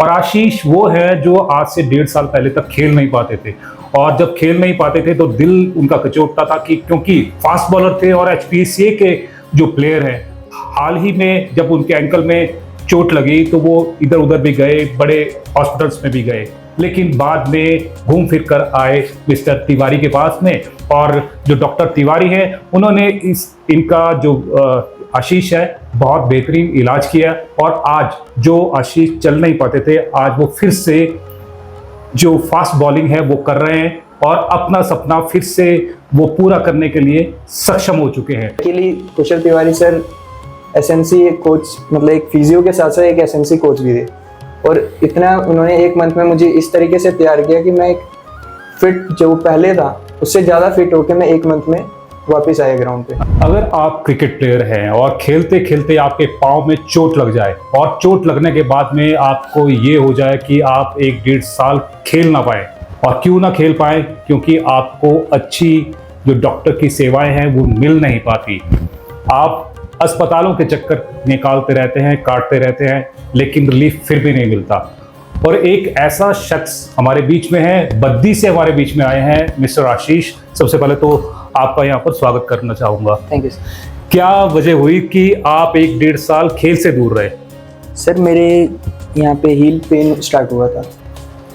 और आशीष वो है जो आज से 1.5 साल पहले तक खेल नहीं पाते थे, और जब खेल नहीं पाते थे तो दिल उनका कचोटता था कि क्योंकि फास्ट बॉलर थे और एचपीसीए के जो प्लेयर हैं, हाल ही में जब उनके एंकल में चोट लगी तो वो इधर उधर भी गए, बड़े हॉस्पिटल्स में भी गए, लेकिन बाद में घूम फिर कर आए मिस्टर तिवारी के पास में। और जो डॉक्टर तिवारी हैं उन्होंने इनका जो आशीष है बहुत बेहतरीन इलाज किया, और आज जो आशीष चल नहीं पाते थे, आज वो फिर से जो फास्ट बॉलिंग है वो कर रहे हैं और अपना सपना फिर से वो पूरा करने के लिए सक्षम हो चुके हैं। के लिए कुशल तिवारी सर एसएनसी कोच, मतलब एक फिजियो के साथ साथ एक एसएनसी कोच भी थे, और इतना उन्होंने 1 मंथ में मुझे इस तरीके से तैयार किया कि मैं एक फिट जो पहले था उससे ज़्यादा फिट होकर मैं 1 मंथ में वापस आया ग्राउंड पे। अगर आप क्रिकेट प्लेयर हैं और खेलते खेलते आपके पाँव में चोट लग जाए, और चोट लगने के बाद में आपको ये हो जाए कि आप 1-1.5 साल खेल ना पाए, और क्यों ना खेल पाए, क्योंकि आपको अच्छी जो डॉक्टर की सेवाएं हैं वो मिल नहीं पाती, आप अस्पतालों के चक्कर निकालते रहते हैं, काटते रहते हैं, लेकिन रिलीफ फिर भी नहीं मिलता। और एक ऐसा शख्स हमारे बीच में है, बद्दी से हमारे बीच में आए हैं मिस्टर आशीष। सबसे पहले तो आपका यहाँ पर स्वागत करना चाहूँगा। Thank you sir. क्या वजह हुई कि आप 1-1.5 साल खेल से दूर रहे? सर मेरे यहाँ पे हील पेन स्टार्ट हुआ था,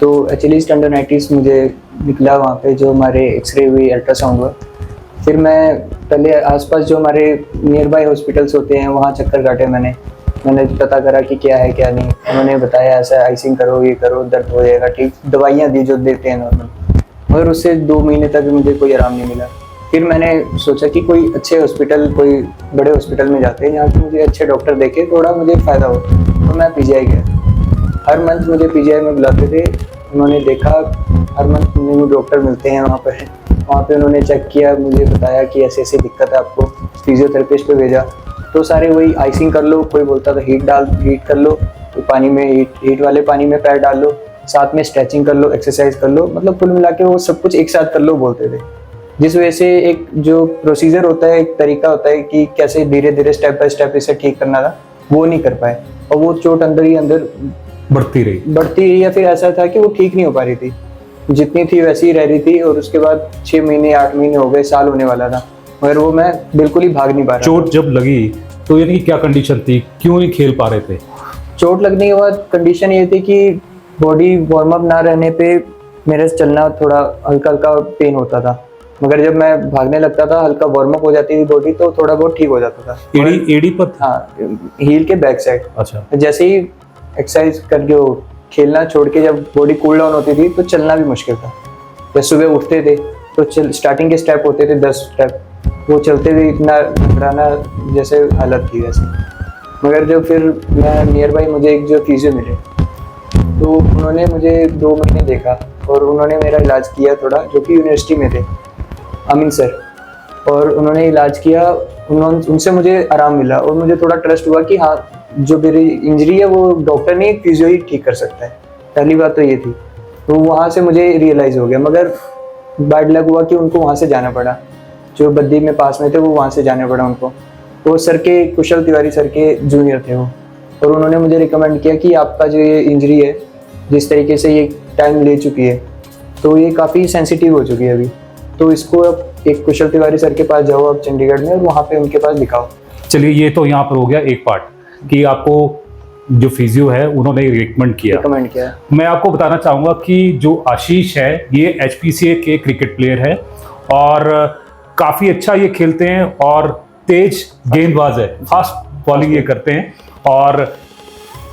तो एक्चुअली स्टेंडोनाइटिस मुझे निकला वहाँ पे, जो हमारे एक्सरे हुई, अल्ट्रासाउंड हुआ। फिर मैं पहले आसपास जो हमारे नियर बाय हॉस्पिटल्स होते हैं वहाँ चक्कर काटे, मैंने पता करा कि क्या है क्या नहीं। उन्होंने बताया ऐसा आइसिंग करो, ये करो, दर्द हो जाएगा ठीक, दवाइयाँ दी जो देते हैं नॉर्मल, मगर उससे 2 महीने तक मुझे कोई आराम नहीं मिला। फिर मैंने सोचा कि कोई अच्छे हॉस्पिटल, कोई बड़े हॉस्पिटल में जाते हैं जहाँ पे मुझे अच्छे डॉक्टर देखे, थोड़ा मुझे फ़ायदा हो, तो मैं पीजीआई गया। हर मंथ मुझे पीजीआई में बुलाते थे, उन्होंने देखा, हर मंथ न्यू डॉक्टर मिलते हैं वहाँ पे उन्होंने चेक किया, मुझे बताया कि ऐसे ऐसी दिक्कत है आपको, फिजियोथेरेपिस्ट पे भेजा। तो सारे वही आइसिंग कर लो, कोई बोलता था हीट कर लो, तो पानी में हीट वाले पानी में पैर डाल लो, साथ में स्ट्रेचिंग कर लो, एक्सरसाइज कर लो, मतलब कुल मिला के वो सब कुछ एक साथ कर लो बोलते थे। जिस वजह से एक जो प्रोसीजर होता है, एक तरीका होता है कि कैसे धीरे धीरे स्टेप बाय स्टेप इसे ठीक करना था, वो नहीं कर पाए, और वो चोट अंदर ही अंदर बढ़ती रही, या फिर ऐसा था कि वो ठीक नहीं हो पा रही थी, जितनी थी वैसी ही रह रही थी। और उसके बाद 6 महीने 8 महीने हो गए, साल होने वाला था, मगर वो मैं बिल्कुल ही भाग नहीं पा रहा। चोट जब लगी तो यानी क्या कंडीशन थी, क्यों नहीं खेल पा रहे थे? चोट लगने के बाद कंडीशन ये थी कि बॉडी वार्म अप ना रहने पे मेरा चलना थोड़ा हल्का हल्का पेन होता था, मगर जब मैं भागने लगता था, हल्का वार्म अप हो जाती थी बॉडी, तो थोड़ा बहुत ठीक हो जाता था। एड़ी पर? हाँ, हील के बैक साइड। अच्छा। जैसे ही एक्सरसाइज करके खेलना छोड़ के जब बॉडी कूल डाउन होती थी तो चलना भी मुश्किल था। जब सुबह उठते थे तो स्टार्टिंग के स्टेप होते थे 10 स्टेप, वो चलते हुए इतना घबराना जैसे हालत थी वैसे। मगर जब फिर मैं नियर बाई मुझे एक जो फिजियो मिले, तो उन्होंने मुझे 2 महीने देखा और उन्होंने मेरा इलाज किया थोड़ा, जो कि यूनिवर्सिटी में थे, अमीन सर, और उन्होंने इलाज किया। उनसे मुझे आराम मिला और मुझे थोड़ा ट्रस्ट हुआ कि हाँ, जो मेरी इंजरी है वो डॉक्टर नहीं, फिजियो ही ठीक कर सकता है। पहली बात तो ये थी, तो वहाँ से मुझे रियलाइज़ हो गया। मगर बैड लक हुआ कि उनको वहाँ से जाना पड़ा, जो बद्दी में पास में थे वो वहाँ से जाना पड़ा उनको। तो सर के, कुशल तिवारी सर के जूनियर थे वो, और उन्होंने मुझे रिकमेंड किया कि आपका जो ये इंजरी है, जिस तरीके से ये टाइम ले चुकी है, तो ये काफ़ी सेंसिटिव हो चुकी है अभी, तो इसको अब एक कुशल तिवारी सर के पास जाओ आप चंडीगढ़ में, और वहाँ पे उनके पास दिखाओ। चलिए, ये तो यहाँ पर हो गया एक पार्ट कि आपको जो फिजियो है उन्होंने रिकमेंड किया। मैं आपको बताना चाहूँगा कि जो आशीष है ये एचपीसीए के क्रिकेट प्लेयर है और काफ़ी अच्छा ये खेलते हैं और तेज गेंदबाज है, फास्ट बॉलिंग ये करते हैं। और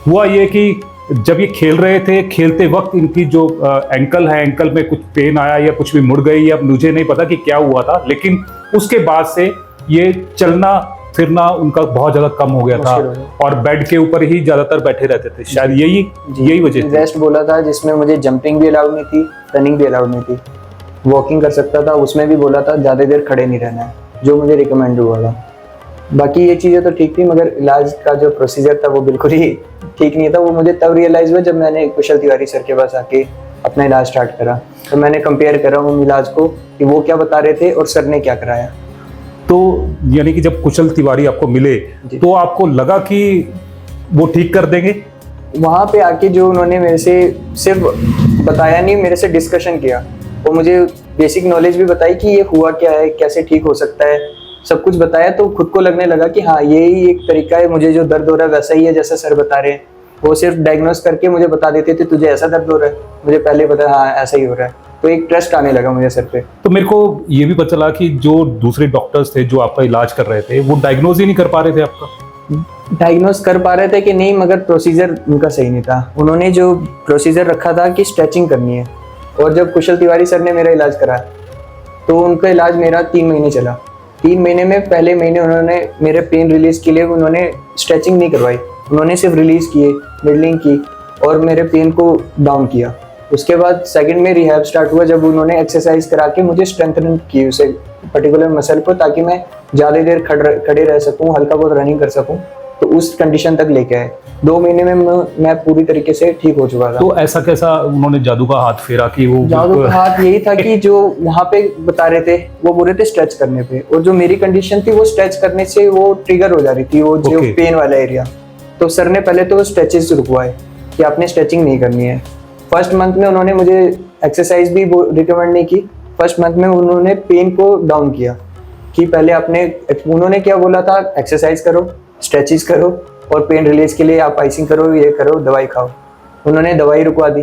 हुआ ये कि जब ये खेल रहे थे, खेलते वक्त इनकी जो एंकल है, एंकल में कुछ पेन आया या कुछ भी मुड़ गई, या मुझे नहीं पता कि क्या हुआ था, लेकिन उसके बाद से ये चलना फिरना उनका बहुत ज़्यादा कम हो गया था और बेड के ऊपर ही ज़्यादातर बैठे रहते थे। शायद यही वजह थी। रेस्ट बोला था, जिसमें मुझे जंपिंग भी अलाउड नहीं थी, रनिंग भी अलाउड नहीं थी, वॉकिंग कर सकता था, उसमें भी बोला था ज़्यादा देर खड़े नहीं रहना है, जो मुझे रिकमेंड हुआ था। बाकी ये चीज़ें तो ठीक थी, मगर इलाज का जो प्रोसीजर था वो बिल्कुल ही ठीक नहीं था। वो मुझे तब रियलाइज़ हुआ जब मैंने कुशल तिवारी सर के पास आके अपना इलाज स्टार्ट करा, तो मैंने कंपेयर करा उन इलाज को कि वो क्या बता रहे थे और सर ने क्या कराया। तो यानी कि जब कुशल तिवारी आपको मिले तो आपको लगा कि वो ठीक कर देंगे? वहाँ पे आके जो उन्होंने मेरे से सिर्फ बताया नहीं, मेरे से डिस्कशन किया, वो मुझे बेसिक नॉलेज भी बताई कि ये हुआ क्या है, कैसे ठीक हो सकता है, सब कुछ बताया। तो खुद को लगने लगा कि हाँ यही एक तरीका है, मुझे जो दर्द हो रहा है वैसा ही है जैसा सर बता रहे हैं। वो सिर्फ डायग्नोस करके मुझे बता देते थे तुझे ऐसा दर्द हो रहा है, मुझे पहले पता हाँ ऐसा ही हो रहा है। तो एक ट्रस्ट आने लगा मुझे सर पे। तो मेरे को ये भी पता चला कि जो दूसरे डॉक्टर्स थे जो आपका इलाज कर रहे थे वो डायग्नोज ही नहीं कर पा रहे थे आपका। डायग्नोस कर पा रहे थे कि नहीं, मगर प्रोसीजर उनका सही नहीं था। उन्होंने जो प्रोसीजर रखा था कि स्ट्रेचिंग करनी है, और जब कुशल तिवारी सर ने मेरा इलाज कराया तो उनका इलाज मेरा 3 महीने चला। 3 महीने में पहले महीने उन्होंने मेरे पेन रिलीज के लिए उन्होंने स्ट्रेचिंग नहीं करवाई, उन्होंने सिर्फ रिलीज किए, मिडलिंग की और मेरे पेन को डाउन किया। उसके बाद सेकंड में रिहैब स्टार्ट हुआ, जब उन्होंने एक्सरसाइज करा के मुझे स्ट्रेंथन की उसे पर्टिकुलर मसल को, ताकि मैं ज़्यादा देर खड़े रह सकूं, हल्का बहुत रनिंग कर सकूं। तो उस कंडीशन तक लेके आए। 2 महीने में मैं पूरी तरीके से ठीक हो चुका था। तो ऐसा कैसा उन्होंने जादू का हाथ फेरा कि वो जादू का हाथ यही था कि जो वहाँ पे बता रहे थे वो बोल रहे थे स्ट्रेच करने पे, और जो मेरी कंडीशन थी वो स्ट्रेच करने से वो ट्रिगर हो जा रही थी, वो जो पेन वाला एरिया। तो सर ने पहले तो स्ट्रेचेस रुकवाए कि आपने स्ट्रेचिंग नहीं करनी है। फर्स्ट मंथ में उन्होंने मुझे एक्सरसाइज भी रिकमेंड नहीं की। फर्स्ट मंथ में उन्होंने पेन को डाउन किया कि पहले उन्होंने क्या बोला था, एक्सरसाइज करो, स्ट्रेचेस करो और पेन रिलीज के लिए आप आइसिंग करो, ये करो, दवाई खाओ। उन्होंने दवाई रुकवा दी।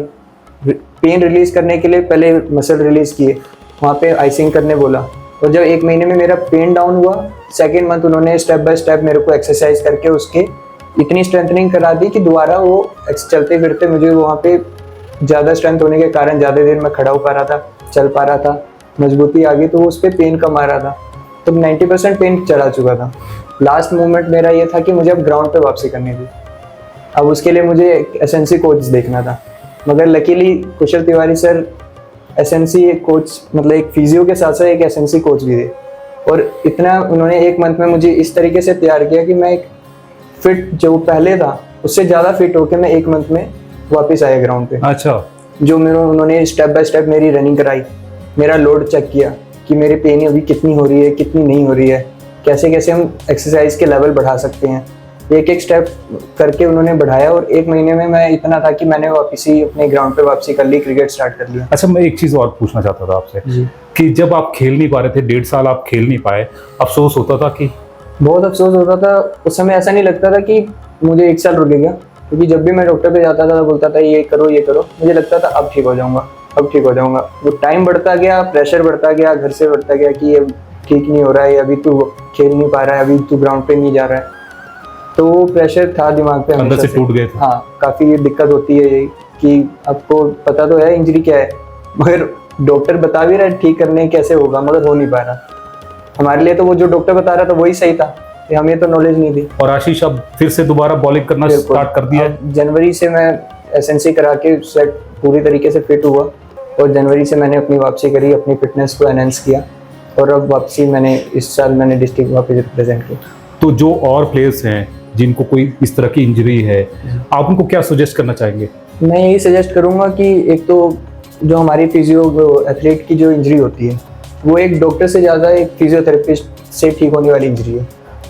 पेन रिलीज करने के लिए पहले मसल रिलीज किए, वहाँ पे आइसिंग करने बोला। और जब 1 महीने में मेरा पेन डाउन हुआ, सेकेंड मंथ उन्होंने स्टेप बाय स्टेप मेरे को एक्सरसाइज करके उसके इतनी स्ट्रेंथनिंग करा दी कि दोबारा वो चलते फिरते मुझे वहाँ पे ज़्यादा स्ट्रेंथ होने के कारण ज़्यादा देर मैं खड़ा हो पा रहा था, चल पा रहा था, मजबूती आ गई। तो उस पर पेन कम आ रहा था, तो 90% पेन चढ़ा चुका था। लास्ट मोमेंट मेरा ये था कि मुझे अब ग्राउंड पे वापसी करनी थी। अब उसके लिए मुझे एसएनसी कोच देखना था, मगर लकीली कुशल तिवारी सर एसएनसी कोच, मतलब एक फिजियो के साथ साथ एक एसएनसी कोच भी थे। और इतना उन्होंने 1 मंथ में मुझे इस तरीके से तैयार किया कि मैं एक फिट जो पहले था उससे ज़्यादा फिट होकर मैं 1 मंथ में वापस आया ग्राउंड पे। अच्छा। जो उन्होंने स्टेप बाय स्टेप मेरी रनिंग कराई, मेरा लोड चेक किया कि मेरी पेन अभी कितनी हो रही है, कितनी नहीं हो रही है, कैसे कैसे हम एक्सरसाइज के लेवल बढ़ा सकते हैं। एक एक स्टेप करके उन्होंने बढ़ाया, और 1 महीने में मैं इतना था कि मैंने वापस ही अपने ग्राउंड पे वापसी कर ली, क्रिकेट स्टार्ट कर लिया। अच्छा, मैं एक चीज़ और पूछना चाहता था आपसे कि जब आप खेल नहीं पा रहे थे, 1.5 साल आप खेल नहीं पाए, अफसोस होता था कि? बहुत अफसोस होता था उस समय। ऐसा नहीं लगता था कि मुझे 1 साल रुकेगा, क्योंकि जब भी मैं डॉक्टर पे जाता था बोलता था ये करो ये करो, मुझे लगता था अब ठीक हो जाऊंगा, अब ठीक हो जाऊंगा। वो टाइम बढ़ता गया, प्रेशर बढ़ता गया, घर से बढ़ता गया कि ये ठीक नहीं हो रहा है, अभी तू खेल नहीं पा रहा है, अभी तू ग्राउंड पे नहीं जा रहा है। तो वो प्रेशर था दिमाग पे, अंदर से टूट गए थे। हाँ, काफ़ी दिक्कत होती है ये कि आपको पता तो है इंजरी क्या है, मगर डॉक्टर बता भी रहा है ठीक करने कैसे होगा, मगर हो नहीं पा रहा। हमारे लिए तो वो जो डॉक्टर बता रहा था वही सही था, हमें तो नॉलेज नहीं थी। और आशीष अब फिर से दोबारा बॉलिंग करना स्टार्ट कर दिया है। जनवरी से मैं एसएनसी करा के सेट पूरी तरीके से फिट हुआ, और जनवरी से मैंने अपनी वापसी करी, अपनी फिटनेस को एनहेंस किया, और अब वापसी मैंने इस साल मैंने डिस्ट्रिक्ट वापस रिप्रेजेंट किया। तो जो और प्लेयर्स हैं जिनको कोई इस तरह की इंजरी है, आप उनको क्या सजेस्ट करना चाहेंगे? मैं यही सजेस्ट करूँगा कि एक तो जो हमारी फिजियो एथलीट की जो इंजरी होती है वो एक डॉक्टर से ज़्यादा एक फिजियोथेरेपिस्ट से ठीक होने वाली इंजरी है।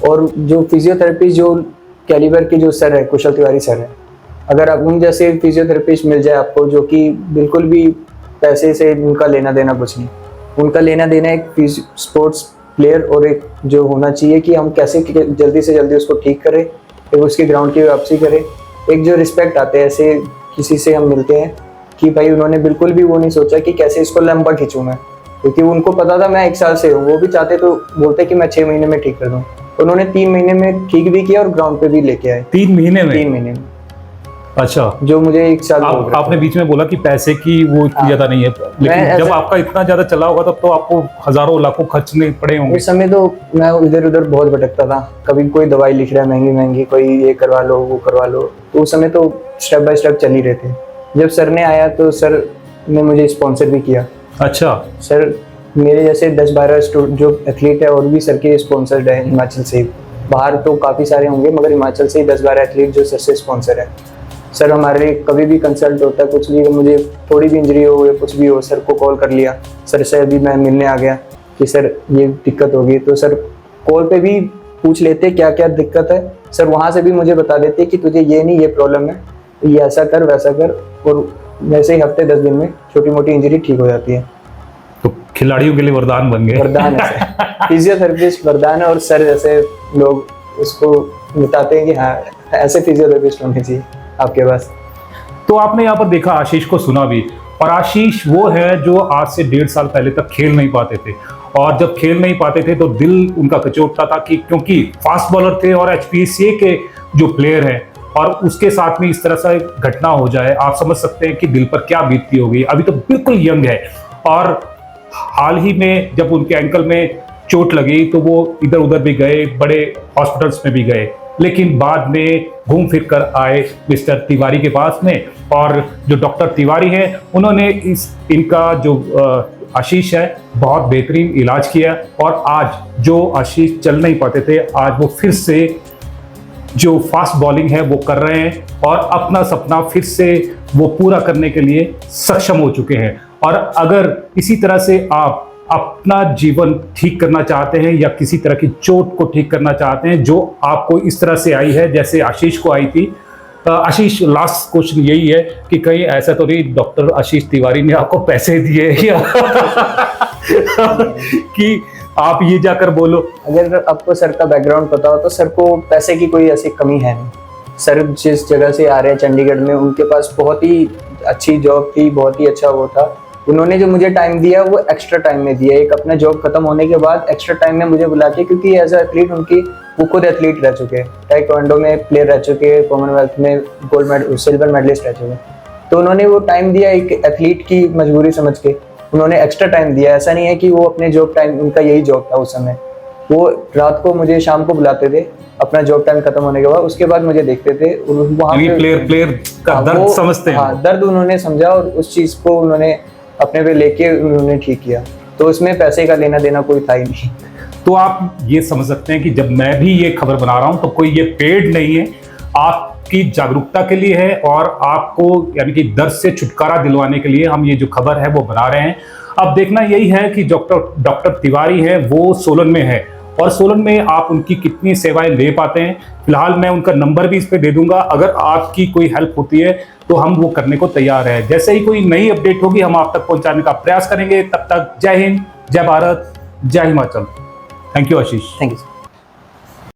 और जो फिजियोथेरेपिस्ट जो कैलिबर के जो सर है, कुशल तिवारी सर है, अगर आप उन जैसे फिजियोथेरेपिस्ट मिल जाए आपको, जो कि बिल्कुल भी पैसे से उनका लेना देना कुछ नहीं, उनका लेना देना एक स्पोर्ट्स प्लेयर और एक जो होना चाहिए कि हम कैसे जल्दी से जल्दी उसको ठीक करें, फिर उसकी ग्राउंड की वापसी करें। एक जो रिस्पेक्ट आते हैं ऐसे किसी से हम मिलते हैं कि भाई उन्होंने बिल्कुल भी वो नहीं सोचा कि कैसे इसको लंबा खींचूँ मैं, क्योंकि उनको पता था मैं 1 साल से हूँ। वो भी चाहते तो बोलते कि मैं 6 महीने में ठीक कर दूँ, उन्होंने 3 महीने में ठीक भी किया और ग्राउंड पे भी लेके आए। 3 महीने में? 3 महीने में। अच्छा, जो मुझे 1 साल आपने बीच में बोला कि पैसे की वो इतनी ज्यादा नहीं है, लेकिन जब आपका इतना ज्यादा चला होगा तब तो आपको हजारों लाखों खर्चने पड़े होंगे। उस समय तो मैं इधर उधर बहुत भटकता था, कभी कोई दवाई लिख रहा है महंगी महंगी, कोई ये करवा लो वो करवा लो, तो उस समय तो स्टेप बाय स्टेप चल ही रहे थे। जब सर ने आया तो सर ने मुझे स्पॉन्सर भी किया। अच्छा। सर मेरे जैसे 10-12 जो एथलीट है और भी सर के स्पॉन्सर्ड है हिमाचल से, बाहर तो काफ़ी सारे होंगे मगर हिमाचल से ही 10-12 एथलीट जो सर से स्पॉन्सर है। सर हमारे लिए कभी भी कंसल्ट होता है, कुछ भी, मुझे थोड़ी भी इंजरी हो या कुछ भी हो, सर को कॉल कर लिया, सर से अभी मैं मिलने आ गया कि सर ये दिक्कत होगी, तो सर कॉल पे भी पूछ लेते क्या क्या दिक्कत है। सर वहाँ से भी मुझे बता देते कि तुझे ये नहीं ये प्रॉब्लम है, ये ऐसा कर वैसा कर, और वैसे ही हफ्ते 10 दिन में छोटी मोटी इंजरी ठीक हो जाती है। तो खिलाड़ियों के लिए वरदान बन गए। वरदान है, फिजियोथेरेपिस्ट वरदान है, और सर जैसे लोग उसको बताते हैं कि हाँ ऐसे फिजियोथेरेपिस्ट होने चाहिए आपके पास। तो आपने यहाँ पर देखा, आशीष को सुना भी, और आशीष वो है जो आज से 1.5 साल पहले तक खेल नहीं पाते थे, और जब खेल नहीं पाते थे तो दिल उनका कचोटता था कि क्योंकि फास्ट बॉलर थे और HPCA के जो प्लेयर हैं, और उसके साथ में इस तरह से घटना हो जाए, आप समझ सकते हैं कि दिल पर क्या बीतती होगी। अभी तो बिल्कुल यंग है, और हाल ही में जब उनके एंकल में चोट लगी तो वो इधर उधर भी गए, बड़े हॉस्पिटल्स में भी गए, लेकिन बाद में घूम फिर कर आए मिस्टर तिवारी के पास में, और जो डॉक्टर तिवारी हैं उन्होंने इनका जो आशीष है बहुत बेहतरीन इलाज किया, और आज जो आशीष चल नहीं पाते थे, आज वो फिर से जो फास्ट बॉलिंग है वो कर रहे हैं, और अपना सपना फिर से वो पूरा करने के लिए सक्षम हो चुके हैं। और अगर इसी तरह से आप अपना जीवन ठीक करना चाहते हैं, या किसी तरह की चोट को ठीक करना चाहते हैं जो आपको इस तरह से आई है जैसे आशीष को आई थी, आशीष लास्ट क्वेश्चन यही है कि कहीं ऐसा तो नहीं डॉक्टर आशीष तिवारी ने आपको पैसे दिए या कि आप ये जाकर बोलो? अगर आपको सर का बैकग्राउंड पता हो तो सर को पैसे की कोई ऐसी कमी है नहीं। सर जिस जगह से आ रहे हैं चंडीगढ़ में, उनके पास बहुत ही अच्छी जॉब थी, बहुत ही अच्छा वो था। उन्होंने जो मुझे टाइम दिया वो एक्स्ट्रा टाइम में दिया, एक अपना जॉब खत्म होने के बाद एक्स्ट्रा टाइम में मुझे बुला के, क्योंकि एज एथलीट उनकी वो खुद एथलीट रह चुके हैं, टाइक्वांडो में प्लेयर रह चुके हैं, कॉमनवेल्थ में गोल्ड मेडल सिल्वर मेडलिस्ट रह चुके हैं। तो उन्होंने वो टाइम दिया एक एथलीट की मजबूरी समझ के, उन्होंने एक्स्ट्रा टाइम दिया। ऐसा नहीं है कि वो अपने जॉब टाइम, उनका यही जॉब था उस समय, वो रात को मुझे शाम को बुलाते थे अपना जॉब टाइम खत्म होने के बाद, उसके बाद मुझे देखते थे वहाँ पे। प्लेयर का दर्द समझते हैं। हाँ, दर्द उन्होंने समझा और उस चीज को उन्होंने अपने पे लेके उन्होंने ठीक किया। तो उसमें पैसे का लेना देना कोई था ही नहीं। तो आप ये समझ सकते हैं कि जब मैं भी ये खबर बना रहा हूं तो कोई ये पेड नहीं है, आपकी जागरूकता के लिए है, और आपको यानी कि दर्द से छुटकारा दिलवाने के लिए हम ये जो खबर है वो बना रहे हैं। अब देखना यही है कि डॉक्टर तिवारी है वो सोलन में है, और सोलन में आप उनकी कितनी सेवाएं ले पाते हैं। फिलहाल मैं उनका नंबर भी इस पे दे दूंगा, अगर आपकी कोई हेल्प होती है तो हम वो करने को तैयार है। जैसे ही कोई नई अपडेट होगी हम आप तक पहुंचाने का प्रयास करेंगे। तब तक जय हिंद, जय भारत, जय Himachal. Thank you Ashish. Thank you.